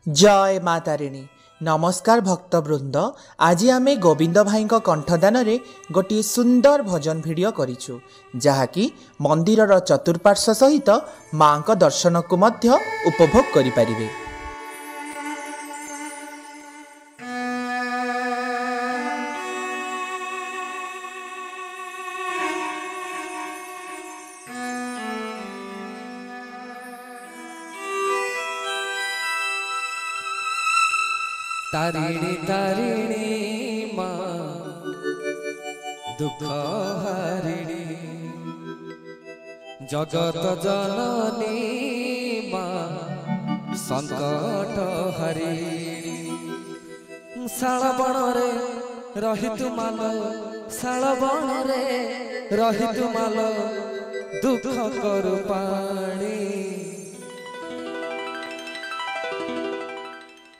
जय माँ तारिणी। नमस्कार भक्तवृंद। आज आमे गोविंद भाई कंठदान रे गोटे सुंदर भजन भिडियो करिछु, जहाँकि मंदिरर चतुर्पार्श्व सहित माँ का दर्शन को मध्य उपभोग करि परिबे। तारिणी तारिणी माँ दुख हारिणी, जगत जननी माँ संकट हरिणी। शाल बणरे रही तुमाल, शाल बणरे रही तुमाल दुख करु पाणी।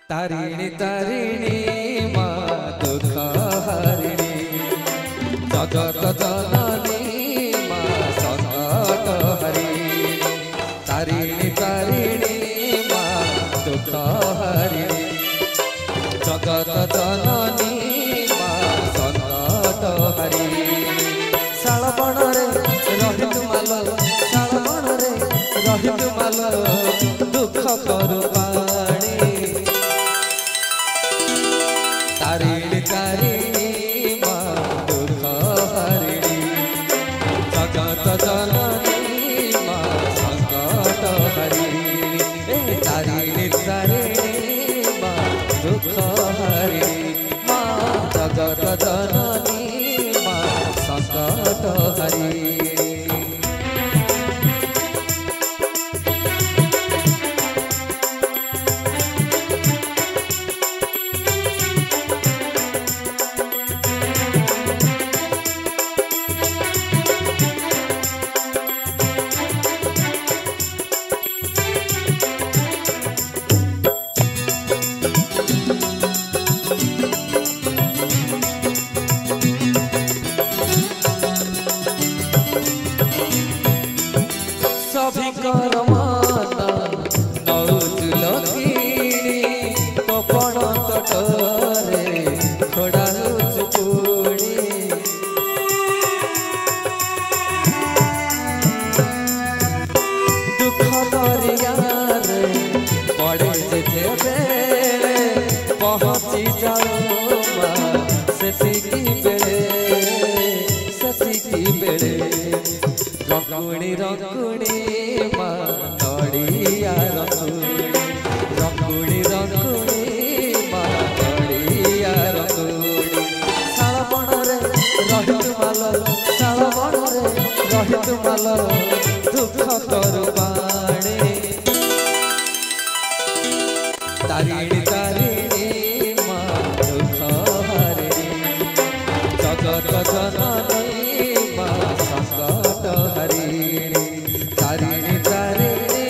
तारिणी तारिणी माँ दुख हारिणी, जगत जननी माँ संकट हरिणी। तारिणी तारिणी माँ दुख हारिणी, जगत जननी माँ संकट हरिणी। शाल बणरे रही तुमाल, शाल बणरे रही तुमाल दुख करु पाणी। तारिणी तारिणी माँ दुख हारिणी, जगत जननी माँ संकट हरिणी। तारिणी तारिणी माँ दुख हारिणी, माँ जगत जननी माँ संकट हरिणी। रंगुणी रंगुणी माँ नड़िया रंगुणी, रंगुणी रंगुणी माँ नड़िया रंगुणी। शाल बणरे रही तुमाल, शाल बणरे रही तुमाल दुख करु पाणी। तारिणी तारिणी माँ दुख हारिणी, जगत जननी माँ संकट हरिणी। तारिणी तारिणी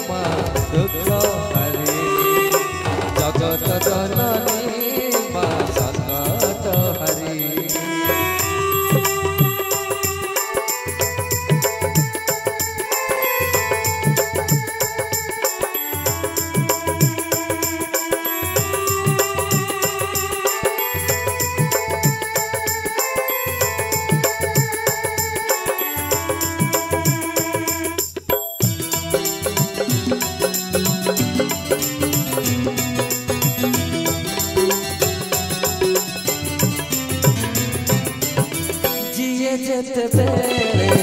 माँ दुख हारिणी, जगत जननी माँ संकट हरिणी। जेते बेरे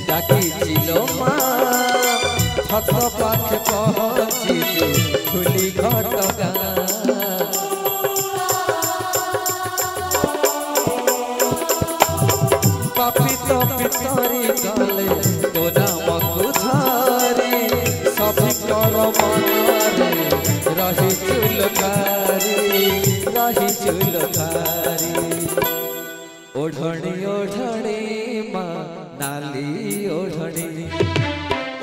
डाकिलो माँ भक्त पाखे पहुँची खुली घटगा। पापी तो पितरी गले तो नाम कुधारी, सभी कर मनरे रही चुलकारी, रही चुलकारी। ओढ़णी ओढ़णी माँ नाली ओढ़णी,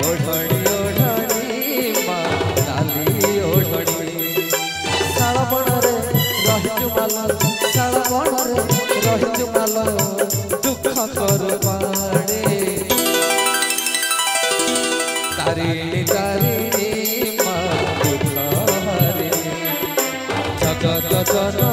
ओढ़णी ओढ़णी माँ नाली ओढ़णी। शाल बणरे रही तुमाल, शाल बणरे रही तुमाल दुख करु पाणी। तारिणी तारिणी माँ दुख हारिणी, ଜଗତ ଜନନୀ